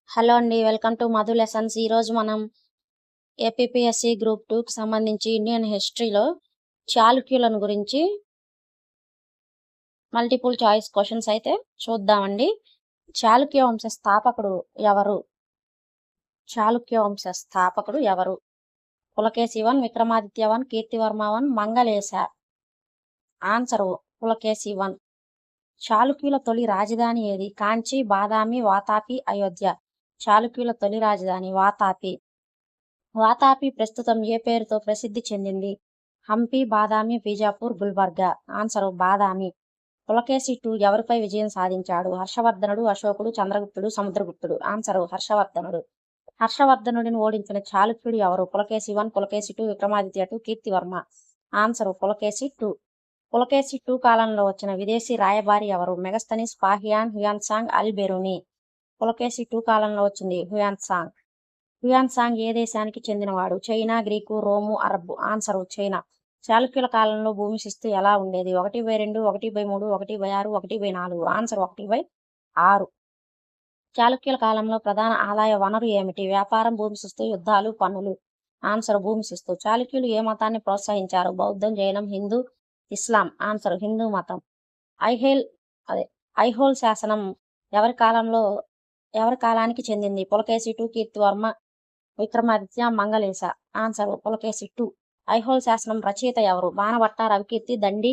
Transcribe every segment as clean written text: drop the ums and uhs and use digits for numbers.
Hello అండి. Welcome to Madhu lessons. ఈరోజు మనం ఏపీపీఎస్సీ గ్రూప్ 2కి సంబంధించి ఇండియన్ హిస్టరీలో చాళుక్యులను గురించి మల్టిపుల్ చాయిస్ క్వశ్చన్స్ అయితే చూద్దామండి. చాళుక్య వంశ స్థాపకుడు ఎవరు? చాళుక్య వంశ స్థాపకుడు ఎవరు? పులకేశి 1, విక్రమాదిత్య 1, కీర్తివర్మ 1, మంగళేశ. ఆన్సరు పులకేశి 1. చాళుక్యుల తొలి రాజధాని ఏది? కాంచి, బాదామి, వాతాపి, అయోధ్య. చాళుక్యుల తొలి రాజధాని వాతాపి. వాతాపి ప్రస్తుతం ఏ పేరుతో ప్రసిద్ధి చెందింది? హంపి, బాదామి, బీజాపూర్, గుల్బర్గా. ఆన్సరు బాదామి. పులకేశి 2 ఎవరిపై విజయం సాధించాడు? హర్షవర్ధనుడు, అశోకుడు, చంద్రగుప్తుడు, సముద్రగుప్తుడు. ఆన్సరు హర్షవర్ధనుడు. హర్షవర్ధనుడిని ఓడించిన చాళుక్యుడు ఎవరు? పులకేశి 1, పులకేశి 2, విక్రమాదిత్య 2, కీర్తివర్మ. ఆన్సరు పులకేశి 2. పులకేశి 2 కాలంలో వచ్చిన విదేశీ రాయబారి ఎవరు? Megasthenes, Fahien, Hiuen Tsang, Al Biruni. Pulakeshi 2 కాలంలో వచ్చింది హ్యుయాన్సాంగ్. హ్యుయాన్సాంగ్ ఏ దేశానికి చెందినవాడు? China, Greek, Rome, Arab. Answer China. చాళుక్యుల కాలంలో భూమి శిస్తు ఎలా ఉండేది? 1/2, 1/3, 1/6, 1/4. ఆన్సర్ 1/6. చాళుక్యుల కాలంలో ప్రధాన ఆదాయ వనరు ఏమిటి? వ్యాపారం, భూమి శిస్తు, యుద్ధాలు, పన్నులు. ఆన్సర్ భూమి శిస్తు. చాళుక్యులు ఏ మతాన్ని ప్రోత్సహించారు? బౌద్ధం, జైనం, హిందూ, ఇస్లాం. ఆన్సర్ హిందూ మతం. ఐహోల్ శాసనం ఎవరి కాలానికి చెందింది? పులకేశి 2, కీర్తివర్మ, విక్రమాదిత్య, మంగళేశ. ఆన్సర్ పులకేశి 2. ఐహోల్ శాసనం రచయిత ఎవరు? బాణభట్ట, రవికీర్తి, దండి,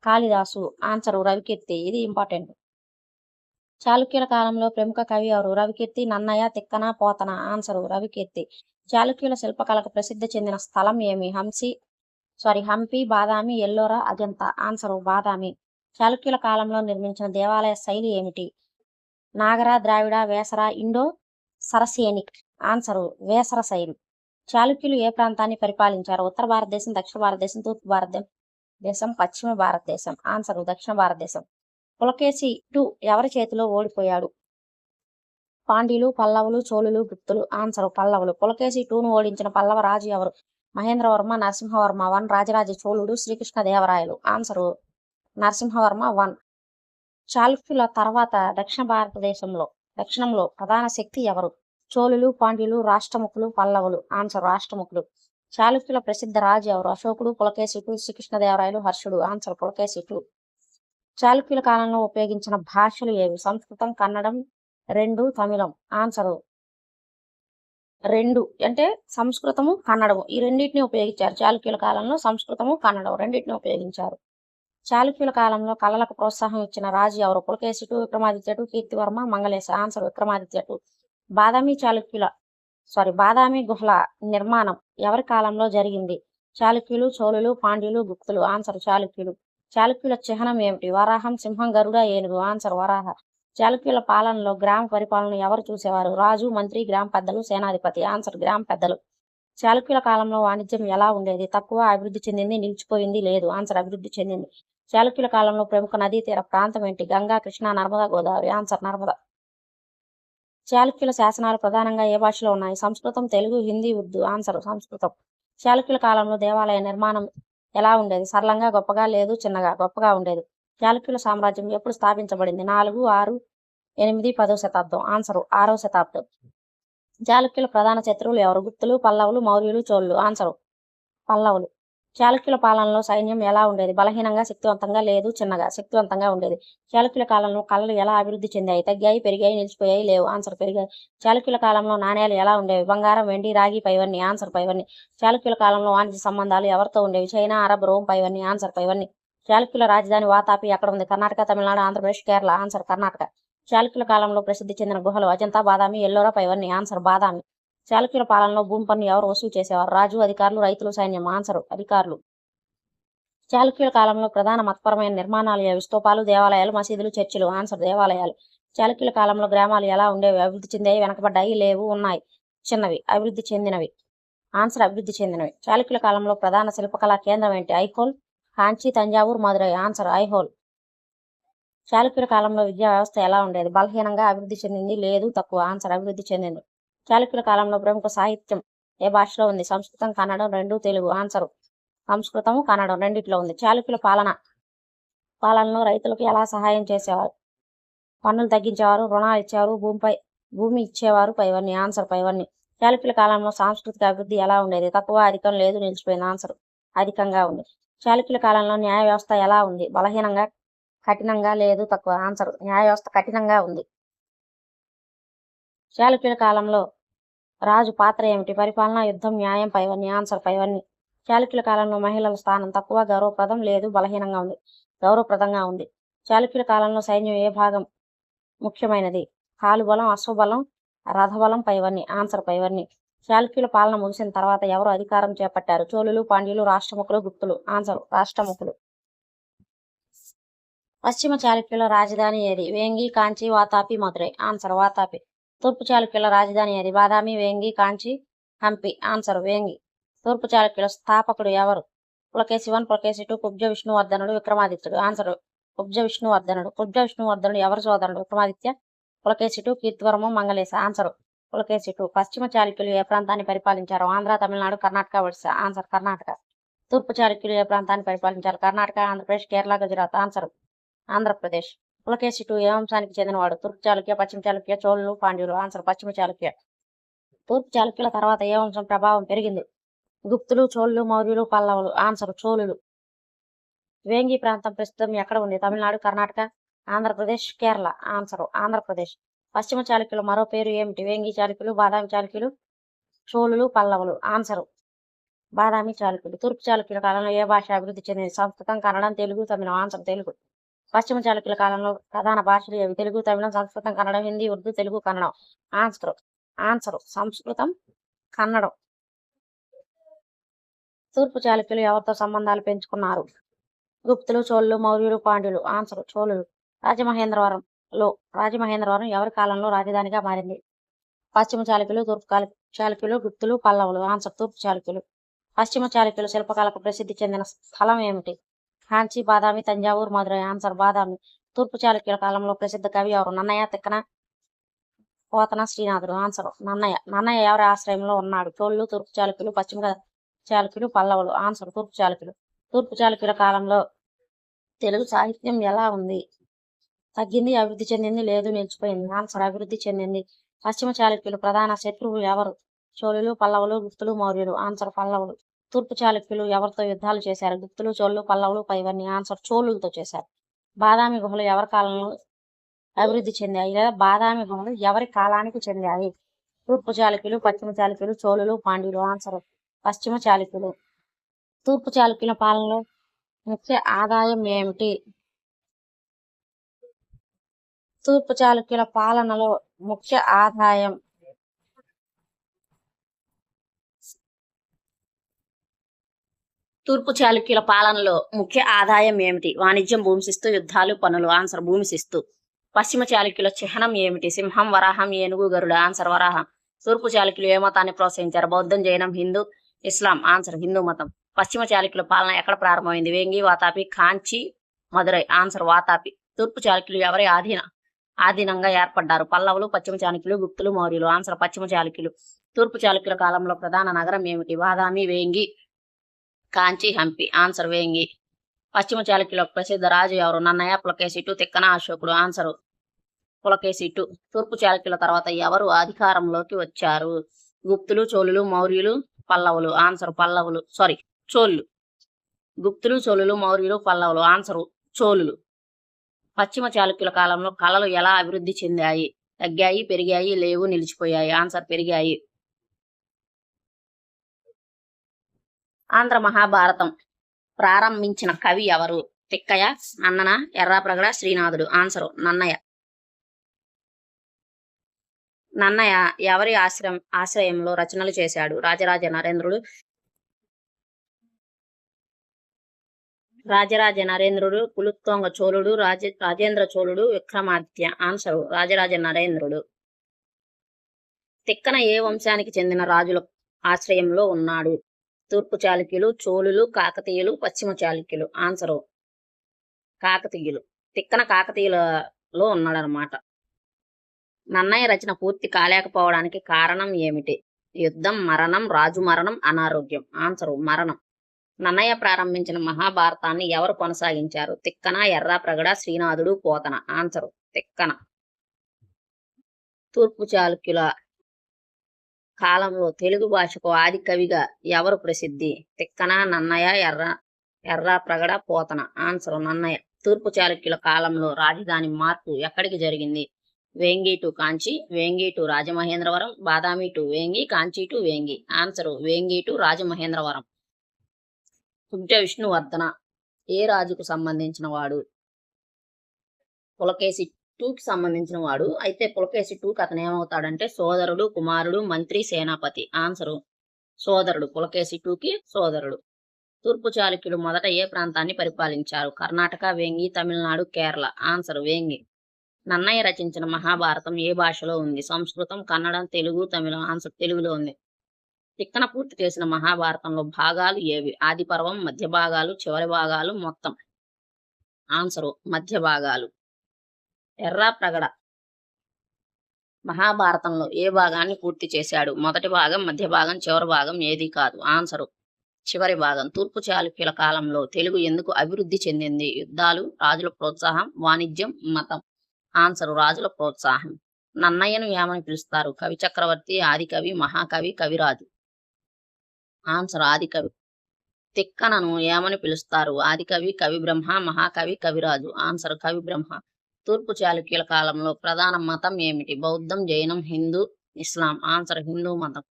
కాళిదాసు. ఆన్సరు రవికీర్తి. ఇది ఇంపార్టెంట్. చాళుక్యుల కాలంలో ప్రముఖ కవి ఎవరు? రవికీర్తి, నన్నయ, తిక్కన, పోతన. ఆన్సరు రవికీర్తి. చాళుక్యుల శిల్పకళకు ప్రసిద్ధి చెందిన స్థలం ఏమి? హంపి, బాదామి, ఎల్లోరా, అజంతా. ఆన్సరు బాదామి. చాళుక్యుల కాలంలో నిర్మించిన దేవాలయ శైలి ఏమిటి? నాగర, ద్రావిడ, వేసర, ఇండో సరసేనిక్. ఆన్సరు వేసర శైలి. చాళుక్యులు ఏ ప్రాంతాన్ని పరిపాలించారు? ఉత్తర భారతదేశం, దక్షిణ భారతదేశం, తూర్పు భారతదేశం, పశ్చిమ భారతదేశం. ఆన్సరు దక్షిణ భారతదేశం. పులకేశి 2 ఎవరి చేతిలో ఓడిపోయాడు? పాండ్యులు, పల్లవులు, చోళులు, గుప్తులు. ఆన్సరు పల్లవులు. పులకేశి 2ను ఓడించిన పల్లవ రాజు ఎవరు? మహేంద్రవర్మ, నరసింహవర్మ 1, రాజరాజ చోళుడు, శ్రీకృష్ణదేవరాయలు. ఆన్సరు నరసింహవర్మ 1. చాళుక్యుల తర్వాత దక్షిణంలో ప్రధాన శక్తి ఎవరు? చోళులు, పాండ్యులు, రాష్ట్రముఖులు, పల్లవులు. ఆన్సర్ రాష్ట్రముఖులు. చాళుక్యుల ప్రసిద్ధ రాజు ఎవరు? అశోకుడు, పులకేశి 2, శ్రీకృష్ణదేవరాయలు, హర్షుడు. ఆన్సర్ పులకేశి 2. చాళుక్యుల కాలంలో ఉపయోగించిన భాషలు ఏవి? సంస్కృతం, కన్నడం, 2 తమిళం. ఆన్సరు 2 అంటే సంస్కృతము, కన్నడము ఈ రెండింటిని ఉపయోగించారు. చాళుక్యుల కాలంలో సంస్కృతము, కన్నడం రెండింటిని ఉపయోగించారు. చాళుక్యుల కాలంలో కళలకు ప్రోత్సాహం ఇచ్చిన రాజు ఎవరు? పులకేశి 2, విక్రమాదిత్య 2, కీర్తివర్మ, మంగళేశ. ఆన్సర్ విక్రమాదిత్య 2. బాదామి గుహల నిర్మాణం ఎవరి కాలంలో జరిగింది? చాళుక్యులు, చోళులు, పాండ్యులు, గుప్తులు. ఆన్సర్ చాళుక్యులు. చాళుక్యుల చిహ్నం ఏమిటి? వరాహం, సింహం, గరుడ, ఏనుగు. ఆన్సర్ వరాహ. చాళుక్యుల పాలనలో గ్రామ పరిపాలన ఎవరు చూసేవారు? రాజు, మంత్రి, గ్రామ పెద్దలు, సేనాధిపతి. ఆన్సర్ గ్రామ పెద్దలు. చాళుక్యుల కాలంలో వాణిజ్యం ఎలా ఉండేది? తక్కువ, అభివృద్ధి చెందింది, నిలిచిపోయింది, లేదు. ఆన్సర్ అభివృద్ధి చెందింది. చాళుక్యుల కాలంలో ప్రముఖ నదీ తీర ప్రాంతం ఏంటి? గంగా, కృష్ణ, నర్మదా, గోదావరి. ఆన్సర్ నర్మదా. చాళుక్యుల శాసనాలు ప్రధానంగా ఏ భాషలో ఉన్నాయి? సంస్కృతం, తెలుగు, హిందీ, ఉర్దూ. ఆన్సర్ సంస్కృతం. చాళుక్యుల కాలంలో దేవాలయ నిర్మాణం ఎలా ఉండేది? సరళంగా, గొప్పగా, లేదు చిన్నగా? గొప్పగా ఉండేది. చాళుక్యుల సామ్రాజ్యం ఎప్పుడు స్థాపించబడింది? 4, 6, 8, 10వ శతాబ్దం. ఆన్సర్ 6వ శతాబ్దం. చాళుక్యుల ప్రధాన శత్రువులు ఎవరు? గుప్తులు, పల్లవులు, మౌర్యులు, చోళులు. ఆన్సర్ పల్లవులు. చాళుక్యుల పాలనలో సైన్యం ఎలా ఉండేది? బలహీనంగా, శక్తివంతంగా, లేదు చిన్నగా? శక్తివంతంగా ఉండేది. చాళుక్యుల కాలంలో కళలు ఎలా అభివృద్ధి చెందాయి? తగ్గాయి, పెరిగాయి, నిలిచిపోయాయి, లేవు? ఆన్సర్ పెరిగాయి. చాళుక్యుల కాలంలో నాణ్యాలు ఎలా ఉండేవి? బంగారం, వెండి, రాగి, పైవన్నీ. ఆన్సర్ పైవన్నీ. చాళుక్యుల కాలంలో వాణిజ్య సంబంధాలు ఎవరితో ఉండేవి? చైనా, అరబ్, రోమ్, పైవన్నీ. ఆన్సర్ పైవన్నీ. చాళుక్యుల రాజధాని వాతాపి ఎక్కడ ఉంది? కర్ణాటక, తమిళనాడు, ఆంధ్రప్రదేశ్, కేరళ. ఆన్సర్ కర్ణాటక. చాళుక్యుల కాలంలో ప్రసిద్ధి చెందిన గుహలు అజంతా, బాదామి, ఎల్లోరా, పైవన్నీ. ఆన్సర్ బాదామి. చాళుక్యుల పాలనలో భూమి పన్ను ఎవరు వసూలు చేసేవారు? రాజు, అధికారులు, రైతులు, సైన్యం. ఆన్సర్ అధికారులు. చాళుక్యుల కాలంలో ప్రధాన మతపరమైన నిర్మాణాలు ఏవి? స్తూపాలు, దేవాలయాలు, మసీదులు, చర్చిలు. ఆన్సర్ దేవాలయాలు. చాళుక్యుల కాలంలో గ్రామాలు ఎలా ఉండేవి? అభివృద్ధి చెందాయి, వెనకబడ్డాయి, లేవు, ఉన్నాయి, చిన్నవి? అభివృద్ధి చెందినవి. ఆన్సర్ అభివృద్ధి చెందినవి. చాళుక్యుల కాలంలో ప్రధాన శిల్పకళా కేంద్రం ఏంటి? ఐహోల్, కాంచి, తంజావూరు, మదురై. ఆన్సర్ ఐహోల్. చాళుక్యుల కాలంలో విద్యా వ్యవస్థ ఎలా ఉండేది? బలహీనంగా, అభివృద్ధి చెందింది, లేదు, తక్కువ? ఆన్సర్ అభివృద్ధి చెందింది. చాళుక్యుల కాలంలో ప్రముఖ సాహిత్యం ఏ భాషలో ఉంది? సంస్కృతం, కన్నడం, 2 తెలుగు. ఆన్సర్ సంస్కృతము, కన్నడం రెండిట్లో ఉంది. చాళుక్యుల పాలనలో రైతులకు ఎలా సహాయం చేసేవారు? పన్నులు తగ్గించేవారు, రుణాలు ఇచ్చేవారు, భూమిపై భూమి ఇచ్చేవారు పైవన్నీ. ఆన్సర్ పైవన్నీ. చాళుక్యుల కాలంలో సాంస్కృతిక అభివృద్ధి ఎలా ఉండేది? తక్కువ, అధికం, లేదు, నిలిచిపోయింది. ఆన్సర్ అధికంగా ఉంది. చాళుక్యుల కాలంలో న్యాయ వ్యవస్థ ఎలా ఉంది? బలహీనంగా, కఠినంగా, లేదు, తక్కువ. ఆన్సర్ న్యాయ వ్యవస్థ కఠినంగా ఉంది. చాళుక్యుల కాలంలో రాజు పాత్ర ఏమిటి? పరిపాలన, యుద్ధం, న్యాయం, పైవన్నీ. ఆన్సర్ పైవన్నీ. చాళుక్యుల కాలంలో మహిళల స్థానం తక్కువ, గౌరవప్రదం, లేదు, బలహీనంగా ఉంది. గౌరవప్రదంగా ఉంది. చాళుక్యుల కాలంలో సైన్యం ఏ భాగం ముఖ్యమైనది? కాలుబలం, అశ్వబలం, రథబలం, పైవన్నీ. ఆన్సర్ పైవన్నీ. చాళుక్యుల పాలన ముగిసిన తర్వాత ఎవరు అధికారం చేపట్టారు? చోళులు, పాండ్యులు, రాష్ట్రముఖులు, గుప్తులు. ఆన్సర్ రాష్ట్రముఖులు. పశ్చిమ చాళుక్యుల రాజధాని ఏది? వేంగి, కాంచి, వాతాపి, మదురై. ఆన్సర్ వాతాపి. తూర్పు చాళుక్యుల రాజధాని ఏది? బాదామి, వేంగి, కాంచి, హంపి. ఆన్సర్ వేంగి. తూర్పు చాళుక్యుల స్థాపకుడు ఎవరు? పులకేశి 1, పులకేశి 2, కుబ్జ విష్ణువర్ధనుడు, విక్రమాదిత్యుడు. ఆన్సర్ కుబ్జ విష్ణువర్ధనుడు. కుబ్జ విష్ణువర్ధనుడు ఎవరు సోదరుడు? విక్రమాదిత్య, పులకేశి 2, కీర్తివర్మ, మంగళేశ. ఆన్సర్ పులకేశి 2. పశ్చిమ చాళుక్యులు ఏ ప్రాంతాన్ని పరిపాలించారు? ఆంధ్ర, తమిళనాడు, కర్ణాటక, ఒడిశా. ఆన్సర్ కర్ణాటక. తూర్పు చాళుక్యులు ఏ ప్రాంతాన్ని పరిపాలించారు? కర్ణాటక, ఆంధ్రప్రదేశ్, కేరళ, గుజరాత్. ఆన్సర్ ఆంధ్రప్రదేశ్. పులకేశి 2 ఏ వంశానికి చెందినవాడు? తూర్పు చాళుక్య, పశ్చిమ చాళుక్య, చోళులు, పాండ్యులు. ఆన్సర్ పశ్చిమ చాళుక్య. తూర్పు చాళుక్యుల తర్వాత ఏ వంశం ప్రభావం పెరిగింది? గుప్తులు, చోళులు, మౌర్యులు, పల్లవులు. ఆన్సర్ చోళులు. వేంగి ప్రాంతం ప్రస్తుతం ఎక్కడ ఉంది? తమిళనాడు, కర్ణాటక, ఆంధ్రప్రదేశ్, కేరళ. ఆన్సర్ ఆంధ్రప్రదేశ్. పశ్చిమ చాళుక్యుల మరో పేరు ఏమిటి? వేంగి చాళుక్యులు, బాదామి చాళుక్యులు, చోళులు, పల్లవులు. ఆన్సర్ బాదామి చాళుక్యులు. తూర్పు చాళుక్యుల కాలంలో ఏ భాష అభివృద్ధి చెందింది? సంస్కృతం, కన్నడం, తెలుగు, తమిళం. ఆన్సర్ తెలుగు. పశ్చిమ చాళుక్యుల కాలంలో ప్రధాన భాషలు ఏవి? తెలుగు, తమిళం, సంస్కృతం, కన్నడం, హిందీ, ఉర్దూ, తెలుగు, కన్నడం. ఆన్సర్ సంస్కృతం, కన్నడం. తూర్పు చాళుక్యులు ఎవరితో సంబంధాలు పెంచుకున్నారు? గుప్తులు, చోళులు, మౌర్యులు, పాండ్యులు. ఆన్సర్ చోళులు. రాజమహేంద్రవరం ఎవరి కాలంలో రాజధానిగా మారింది? పశ్చిమ చాళుక్యులు, తూర్పు చాళుక్యులు, గుప్తులు, పల్లవులు. ఆన్సర్ తూర్పు చాళుక్యులు. పశ్చిమ చాళుక్యులు శిల్పకళకు ప్రసిద్ధి చెందిన స్థలం ఏమిటి? కాంచి, బాదామి, తంజావూరు, మదురై. ఆన్సర్ బాదామి. తూర్పు చాళుక్యుల కాలంలో ప్రసిద్ధ కవి ఎవరు? నన్నయ్య, తిక్కన, పోతన, శ్రీనాథుడు. ఆన్సర్ నన్నయ్య ఎవరి ఆశ్రయంలో ఉన్నాడు? చోళులు, తూర్పు చాళుక్యులు, పశ్చిమ చాళుక్యులు, పల్లవులు. ఆన్సర్ తూర్పు చాళుక్యులు. తూర్పు చాళుక్యుల కాలంలో తెలుగు సాహిత్యం ఎలా ఉంది? తగ్గింది, అభివృద్ధి చెందింది, లేదు, నిలిచిపోయింది. ఆన్సర్ అభివృద్ధి చెందింది. పశ్చిమ చాళుక్యులు ప్రధాన శత్రువులు ఎవరు? చోళులు, పల్లవులు, గుప్తులు, మౌర్యులు. ఆన్సర్ పల్లవులు. తూర్పు చాళుక్యులు ఎవరితో యుద్ధాలు చేశారు? గుప్తులు, చోళులు, పల్లవులు, పైవన్నీ. ఆన్సర్ చోళులతో చేశారు. బాదామి గుహలు ఎవరి కాలంలో అభివృద్ధి చెందాయి? లేదా బాదామి గుహలు ఎవరి కాలానికి చెందాయి? తూర్పు చాళుక్యులు, పశ్చిమ చాళుక్యులు, చోళులు, పాండ్యులు. ఆన్సర్ పశ్చిమ చాళుక్యులు. తూర్పు చాళుక్యుల పాలనలో ముఖ్య ఆదాయం ఏమిటి? తూర్పు చాళుక్యుల పాలనలో ముఖ్య ఆదాయం తూర్పు చాళుక్యుల పాలనలో ముఖ్య ఆదాయం ఏమిటి? వాణిజ్యం, భూమి శిస్తు, యుద్ధాలు, పనులు. ఆన్సర్ భూమి శిస్తు. పశ్చిమ చాళుక్యుల చిహ్నం ఏమిటి? సింహం, వరాహం, ఏనుగు, గరుడ. ఆన్సర్ వరాహం. తూర్పు చాళుక్యులు ఏ మతాన్ని ప్రోత్సహించారు? బౌద్ధం, జైనం, హిందూ, ఇస్లాం. ఆన్సర్ హిందూ మతం. పశ్చిమ చాళుక్యుల పాలన ఎక్కడ ప్రారంభమైంది? వేంగి, వాతాపి, కాంచి, మదురై. ఆన్సర్ వాతాపి. తూర్పు చాళుక్యులు ఎవరి ఆధీనంగా ఏర్పడ్డారు? పల్లవులు, పశ్చిమ చాళుక్యులు, గుప్తులు, మౌర్యులు. ఆన్సర్ పశ్చిమ చాళుక్యులు. తూర్పు చాళుక్యుల కాలంలో ప్రధాన నగరం ఏమిటి? బాదామి, వేంగి, కాంచి, హంపి. ఆన్సర్ వేంగి. పశ్చిమ చాళుక్యుల ప్రసిద్ధ రాజు ఎవరు? నన్నయ్య, పులకేశి 2, తిక్కన, అశోకుడు. ఆన్సర్ పులకేశి 2. తూర్పు చాళుక్యుల తర్వాత ఎవరు అధికారంలోకి వచ్చారు? గుప్తులు, చోళులు, మౌర్యులు, పల్లవులు. ఆన్సర్ పల్లవులు. చోళులు. గుప్తులు, చోళులు, మౌర్యులు, పల్లవులు. ఆన్సర్ చోళులు. పశ్చిమ చాళుక్యుల కాలంలో కళలు ఎలా అభివృద్ధి చెందాయి? తగ్గాయి, పెరిగాయి, లేవు, నిలిచిపోయాయి. ఆన్సర్ పెరిగాయి. ఆంధ్ర మహాభారతం ప్రారంభించిన కవి ఎవరు? తిక్కయ్య, నన్నన, ఎర్రాప్రగడ, శ్రీనాథుడు. ఆన్సర్ నన్నయ్య. నన్నయ్య ఎవరి ఆశ్రయంలో రచనలు చేశాడు? రాజరాజ నరేంద్రుడు, కులుత్తొంగ చోళుడు, రాజేంద్ర చోళుడు, విక్రమాదిత్య. ఆన్సర్ రాజరాజ నరేంద్రుడు. తిక్కన ఏ వంశానికి చెందిన రాజుల ఆశ్రయంలో ఉన్నాడు? తూర్పు చాళుక్యులు, చోళులు, కాకతీయులు, పశ్చిమ చాళుక్యులు. ఆన్సర్ కాకతీయులు. తిక్కన కాకతీయులలో ఉన్నాడనమాట. నన్నయ్య రచన పూర్తి కాలేకపోవడానికి కారణం ఏమిటి? యుద్ధం, మరణం, రాజు మరణం, అనారోగ్యం. ఆన్సర్ మరణం. నన్నయ్య ప్రారంభించిన మహాభారతాన్ని ఎవరు కొనసాగించారు? తిక్కన, ఎర్రాప్రగడ, శ్రీనాథుడు, పోతన. ఆన్సర్ తిక్కన. తూర్పు చాళుక్యుల కాలంలో తెలుగు భాషకు ఆది కవిగా ఎవరు ప్రసిద్ధి? తిక్కన, నన్నయ, ఎర్రాప్రగడ, పోతన. ఆన్సర్ నన్నయ. తూర్పు చాళుక్యుల కాలంలో రాజధాని మార్పు ఎక్కడికి జరిగింది? Vengi to Kanchi, Vengi to Rajamahendravaram, Badami to Vengi, Kanchi to Vengi. Answer Vengi to Rajamahendravaram. Kubja Vishnuvardhana ఏ రాజుకు సంబంధించిన వాడు? పులకేశి టూకి సంబంధించిన వాడు. అయితే పులకేశి టూకి అతను ఏమవుతాడంటే సోదరుడు, కుమారుడు, మంత్రి, సేనాపతి. ఆన్సరు సోదరుడు. పులకేశి టూకి సోదరుడు. తూర్పు చాళుక్యులు మొదట ఏ ప్రాంతాన్ని పరిపాలించారు? కర్ణాటక, వేంగి, తమిళనాడు, కేరళ. ఆన్సర్ వేంగి. నన్నయ్య రచించిన మహాభారతం ఏ భాషలో ఉంది? సంస్కృతం, కన్నడం, తెలుగు, తమిళం. ఆన్సర్ తెలుగులో ఉంది. తిక్కన పూర్తి చేసిన మహాభారతంలో భాగాలు ఏవి? ఆది పర్వం, మధ్య భాగాలు, చివరి భాగాలు, మొత్తం. ఆన్సరు మధ్య భాగాలు. ఎర్రాప్రగడ మహాభారతంలో ఏ భాగాన్ని పూర్తి చేశాడు? మొదటి భాగం, మధ్య భాగం, చివరి భాగం ఏది కాదు. ఆన్సరు చివరి భాగం. తూర్పు చాళుక్యుల కాలంలో తెలుగు ఎందుకు అభివృద్ధి చెందింది? యుద్ధాలు, రాజుల ప్రోత్సాహం, వాణిజ్యం, మతం. ఆన్సరు రాజుల ప్రోత్సాహం. నన్నయ్యను ఏమని పిలుస్తారు? కవి చక్రవర్తి, ఆదికవి, మహాకవి, కవిరాజు. ఆన్సర్ ఆదికవి. తిక్కనను ఏమని పిలుస్తారు? ఆదికవి, కవి బ్రహ్మ, మహాకవి, కవిరాజు. ఆన్సర్ కవి బ్రహ్మ. తూర్పు చాళుక్యుల కాలంలో ప్రధాన మతం ఏమిటి? బౌద్ధం, జైనం, హిందూ, ఇస్లాం. ఆన్సర్ హిందూ మతం.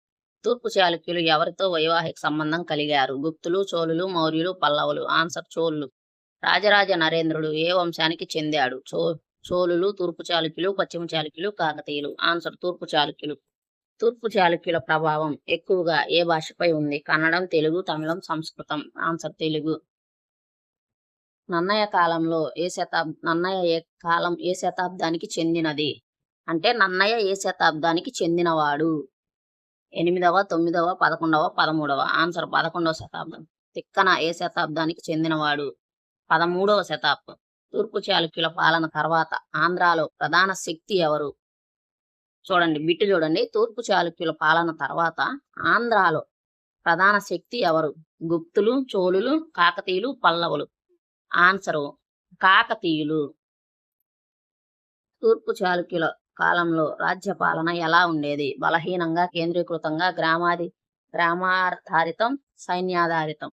తూర్పు చాళుక్యులు ఎవరితో వైవాహిక సంబంధం కలిగారు? గుప్తులు, చోళులు, మౌర్యులు, పల్లవులు. ఆన్సర్ చోళులు. రాజరాజ నరేంద్రుడు ఏ వంశానికి చెందాడు? చోళులు, తూర్పు చాళుక్యులు, పశ్చిమ చాళుక్యులు, కాకతీయులు. ఆన్సర్ తూర్పు చాళుక్యులు. తూర్పు చాళుక్యుల ప్రభావం ఎక్కువగా ఏ భాషపై ఉంది? కన్నడం, తెలుగు, తమిళం, సంస్కృతం. ఆన్సర్ తెలుగు. నన్నయ్య కాలం ఏ శతాబ్దానికి చెందినది? అంటే నన్నయ్య ఏ శతాబ్దానికి చెందినవాడు? 8వ, 9వ, 11వ, 13వ. ఆన్సర్ 11వ శతాబ్దం. తిక్కన ఏ శతాబ్దానికి చెందినవాడు? 13వ శతాబ్దం. తూర్పు చాళుక్యుల పాలన తర్వాత ఆంధ్రాలో ప్రధాన శక్తి ఎవరు? చూడండి బిట్టు చూడండి. తూర్పు చాళుక్యుల పాలన తర్వాత ఆంధ్రాలో ప్రధాన శక్తి ఎవరు? గుప్తులు, చోళులు, కాకతీయులు, పల్లవులు. ఆన్సరు కాకతీయులు. తూర్పు చాళుక్యుల కాలంలో రాజ్య పాలన ఎలా ఉండేది? బలహీనంగా, కేంద్రీకృతంగా, గ్రామాధారితం, సైన్యాధారితం.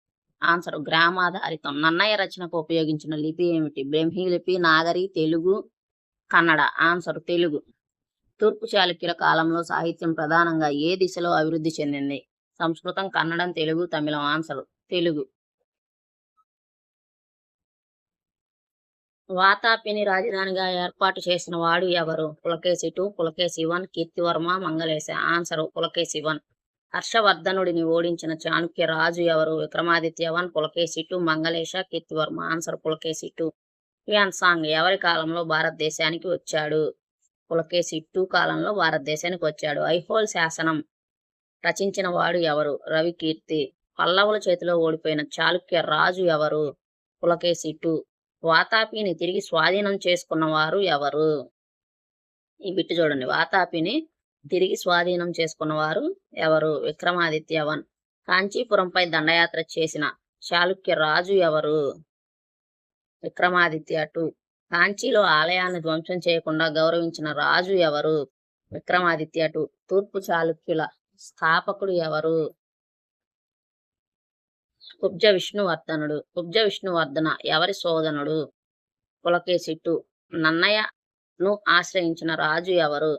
ఆన్సర్ గ్రామాధారితం. నన్నయ్య రచనకు ఉపయోగించిన లిపి ఏమిటి? బ్రహ్మీ లిపి, నాగరి, తెలుగు, కన్నడ. ఆన్సర్ తెలుగు. తూర్పు చాళుక్యుల కాలంలో సాహిత్యం ప్రధానంగా ఏ దిశలో అభివృద్ధి చెందింది? సంస్కృతం, కన్నడం, తెలుగు, తమిళం. ఆన్సర్ తెలుగు. వాతాపిని రాజధానిగా ఏర్పాటు చేసిన వాడు ఎవరు? పులకేశి టూ, పులకేశి 1, కీర్తివర్మ, మంగళేశ. ఆన్సర్ పులకేశి 1. హర్షవర్ధనుడిని ఓడించిన చాణుక్య రాజు ఎవరు? Vikramaditya 1, Pulakeshi 2, Mangalesha, Kirtivarma. Answer Pulakeshi 2. Hiuen Tsang ఎవరి కాలంలో భారతదేశానికి వచ్చాడు? పులకేశి 2 కాలంలో భారతదేశానికి వచ్చాడు. ఐహోల్ శాసనం రచించిన వాడు ఎవరు? రవికీర్తి. పల్లవుల చేతిలో ఓడిపోయిన చాళుక్య రాజు ఎవరు? పులకేశి 2. వాతాపిని తిరిగి స్వాధీనం చేసుకున్నవారు ఎవరు? ఈ బిట్టు చూడండి. వాతాపిని తిరిగి స్వాధీనం చేసుకున్నవారు ఎవరు? విక్రమాదిత్య 1. కాంచీపురంపై దండయాత్ర చేసిన చాళుక్య రాజు ఎవరు? విక్రమాదిత్య 2. కాంచీలో ఆలయాన్ని ధ్వంసం చేయకుండా గౌరవించిన రాజు ఎవరు? విక్రమాదిత్య 2. తూర్పు చాళుక్యుల స్థాపకుడు ఎవరు? కుబ్జ విష్ణువర్ధనుడు. కుబ్జ విష్ణువర్ధన ఎవరి సోదనుడు? పులకేశి 2. నన్నయ్యను ఆశ్రయించిన రాజు ఎవరు?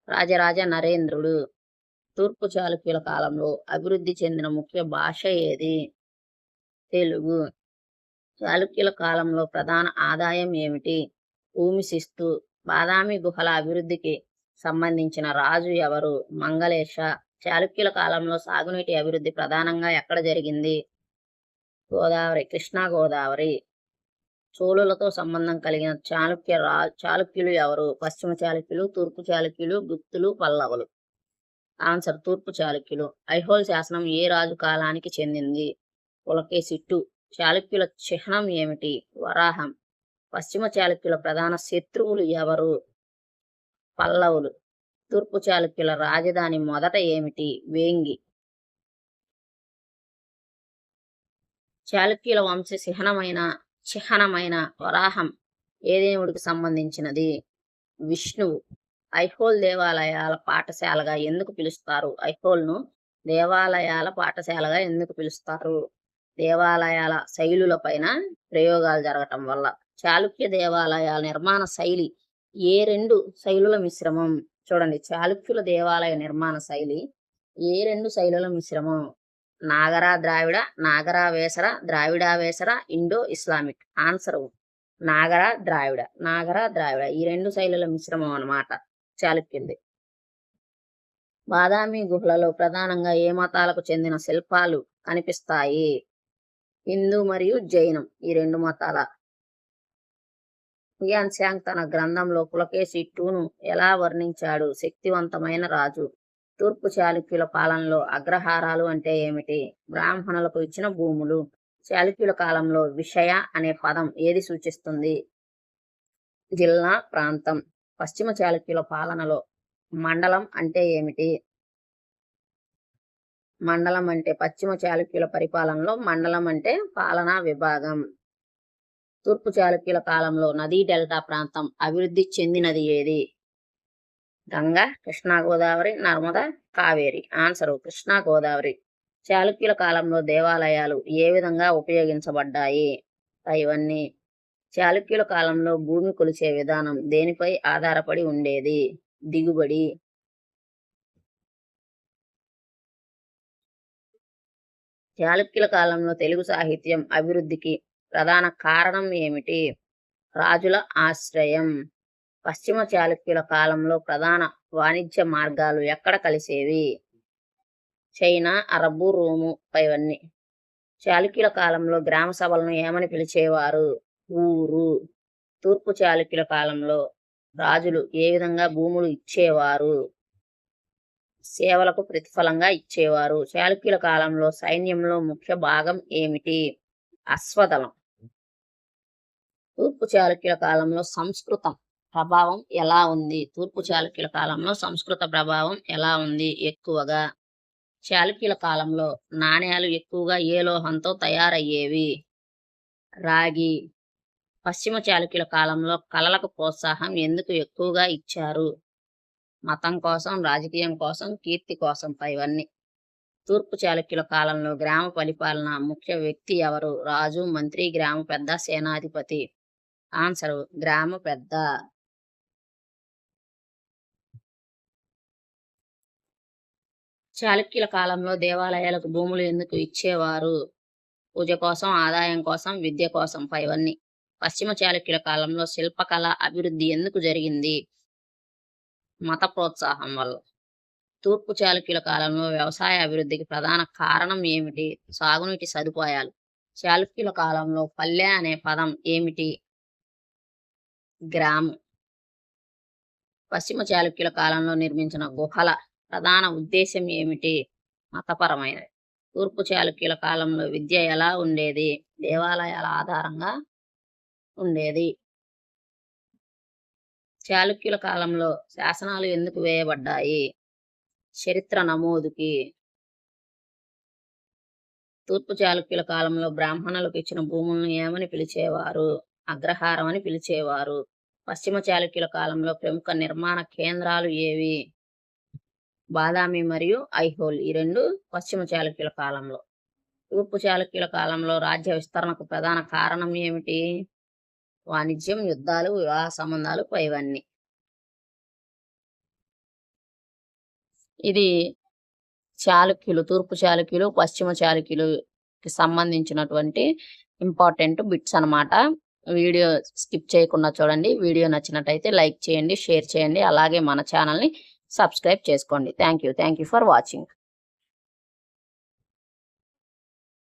రాజరాజ నరేంద్రుడు. తూర్పు చాళుక్యుల కాలంలో అభివృద్ధి చెందిన ముఖ్య భాష ఏది? తెలుగు. చాళుక్యుల కాలంలో ప్రధాన ఆదాయం ఏమిటి? భూమి శిస్తు. బాదామి గుహల అభివృద్ధికి సంబంధించిన రాజు ఎవరు? మంగళేశ. చాళుక్యుల కాలంలో సాగునీటి అభివృద్ధి ప్రధానంగా ఎక్కడ జరిగింది? గోదావరి, కృష్ణా గోదావరి. చోళులతో సంబంధం కలిగిన చాళుక్యులు ఎవరు? పశ్చిమ చాళుక్యులు, తూర్పు చాళుక్యులు, గుప్తులు, పల్లవులు. ఆన్సర్ తూర్పు చాళుక్యులు. ఐహోల్ శాసనం ఏ రాజు కాలానికి చెందింది? పులకేశి 2. చాళుక్యుల చిహ్నం ఏమిటి? వరాహం. పశ్చిమ చాళుక్యుల ప్రధాన శత్రువులు ఎవరు? పల్లవులు. తూర్పు చాళుక్యుల రాజధాని మొదట ఏమిటి? వేంగి. చాళుక్యుల వంశ చిహ్నమైన వరాహం ఏ దేవుడికి సంబంధించినది? విష్ణువు. ఐహోల్ దేవాలయాల పాఠశాలగా ఎందుకు పిలుస్తారు? ఐహోల్ను దేవాలయాల పాఠశాలగా ఎందుకు పిలుస్తారు? దేవాలయాల శైలులపైన ప్రయోగాలు జరగటం వల్ల. చాళుక్య దేవాలయాల నిర్మాణ శైలి ఏ రెండు శైలుల మిశ్రమం? చూడండి, చాళుక్యుల దేవాలయ నిర్మాణ శైలి ఏ రెండు శైలుల మిశ్రమం? నాగరా ద్రావిడ, నాగరా వేసర, ద్రావిడావేసర, ఇండో ఇస్లామిక్. ఆన్సర్ నాగరా ద్రావిడ. నాగరా ద్రావిడ ఈ రెండు శైలుల మిశ్రమం అన్నమాట చాళుక్యులది. బాదామి గుహలలో ప్రధానంగా ఏ మతాలకు చెందిన శిల్పాలు కనిపిస్తాయి? హిందూ మరియు జైనం ఈ రెండు మతాల. హ్యుయాన్ త్సాంగ్ తన గ్రంథంలో పులకేశి II ఎలా వర్ణించాడు? శక్తివంతమైన రాజు. తూర్పు చాళుక్యుల పాలనలో అగ్రహారాలు అంటే ఏమిటి? బ్రాహ్మణులకు ఇచ్చిన భూములు. చాళుక్యుల కాలంలో విషయ అనే పదం ఏది సూచిస్తుంది? జిల్లా, ప్రాంతం. పశ్చిమ చాళుక్యుల పాలనలో మండలం అంటే ఏమిటి? మండలం అంటే పశ్చిమ చాళుక్యుల పరిపాలనలో మండలం అంటే పాలనా విభాగం. తూర్పు చాళుక్యుల కాలంలో నదీ డెల్టా ప్రాంతం అభివృద్ధి చెందినది ఏది? గంగా, కృష్ణా గోదావరి, నర్మదా, కావేరి. ఆన్సరు కృష్ణా గోదావరి. చాళుక్యుల కాలంలో దేవాలయాలు ఏ విధంగా ఉపయోగించబడ్డాయి? ఇవన్నీ. చాళుక్యుల కాలంలో భూమి కొలిచే విధానం దేనిపై ఆధారపడి ఉండేది? దిగుబడి. చాళుక్యుల కాలంలో తెలుగు సాహిత్యం అభివృద్ధికి ప్రధాన కారణం ఏమిటి? రాజుల ఆశ్రయం. పశ్చిమ చాళుక్యుల కాలంలో ప్రధాన వాణిజ్య మార్గాలు ఎక్కడ కలిసేవి? చైనా, అరబ్బు, రోము. ఇవన్నీ. చాళుక్యుల కాలంలో గ్రామ సభలను ఏమని పిలిచేవారు? ఊరు. తూర్పు చాళుక్యుల కాలంలో రాజులు ఏ విధంగా భూములు ఇచ్చేవారు? సేవలకు ప్రతిఫలంగా ఇచ్చేవారు. చాళుక్యుల కాలంలో సైన్యంలో ముఖ్య భాగం ఏమిటి? అశ్వదళం. తూర్పు చాళుక్యుల కాలంలో సంస్కృతం ప్రభావం ఎలా ఉంది? తూర్పు చాళుక్యుల కాలంలో సంస్కృత ప్రభావం ఎలా ఉంది? ఎక్కువగా. చాళుక్యుల కాలంలో నాణేలు ఎక్కువగా ఏ లోహంతో తయారయ్యేవి? రాగి. పశ్చిమ చాళుక్యుల కాలంలో కళలకు ప్రోత్సాహం ఎందుకు ఎక్కువగా ఇచ్చారు? మతం కోసం, రాజకీయం కోసం, కీర్తి కోసం. ఇవన్నీ. తూర్పు చాళుక్యుల కాలంలో గ్రామ పరిపాలన ముఖ్య వ్యక్తి ఎవరు? రాజు, మంత్రి, గ్రామ పెద్ద, సేనాధిపతి. ఆన్సరు గ్రామ పెద్ద. చాళుక్యుల కాలంలో దేవాలయాలకు భూములు ఎందుకు ఇచ్చేవారు? పూజ కోసం, ఆదాయం కోసం, విద్య కోసం. ఇవన్నీ. పశ్చిమ చాళుక్యుల కాలంలో శిల్పకళ అభివృద్ధి ఎందుకు జరిగింది? మత ప్రోత్సాహం వల్ల. తూర్పు చాళుక్యుల కాలంలో వ్యవసాయ అభివృద్ధికి ప్రధాన కారణం ఏమిటి? సాగునీటి సదుపాయాలు. చాళుక్యుల కాలంలో పల్లె అనే పదం ఏమిటి? గ్రామం. పశ్చిమ చాళుక్యుల కాలంలో నిర్మించిన గుహల ప్రధాన ఉద్దేశం ఏమిటి? మతపరమైనది. తూర్పు చాళుక్యుల కాలంలో విద్య ఎలా ఉండేది? దేవాలయాల ఆధారంగా ఉండేది. చాళుక్యుల కాలంలో శాసనాలు ఎందుకు వేయబడ్డాయి? చరిత్ర నమోదుకి. తూర్పు చాళుక్యుల కాలంలో బ్రాహ్మణులకు ఇచ్చిన భూములను ఏమని పిలిచేవారు? అగ్రహారం అని పిలిచేవారు. పశ్చిమ చాళుక్యుల కాలంలో ప్రముఖ నిర్మాణ కేంద్రాలు ఏవి? బాదామి మరియు ఐహోల్ ఈ రెండు పశ్చిమ చాళుక్యుల కాలంలో. తూర్పు చాళుక్యుల కాలంలో రాజ్య విస్తరణకు ప్రధాన కారణం ఏమిటి? వాణిజ్యం, యుద్ధాలు, వివాహ సంబంధాలు. ఇవన్నీ. ఇది చాళుక్యులు, తూర్పు చాళుక్యులు, పశ్చిమ చాళుక్యులకి సంబంధించినటువంటి ఇంపార్టెంట్ బిట్స్ అన్నమాట. వీడియో స్కిప్ చేయకుండా చూడండి. వీడియో నచ్చినట్టయితే లైక్ చేయండి, షేర్ చేయండి. అలాగే మన ఛానల్ని సబ్స్క్రైబ్ చేసుకోండి. Thank you for watching.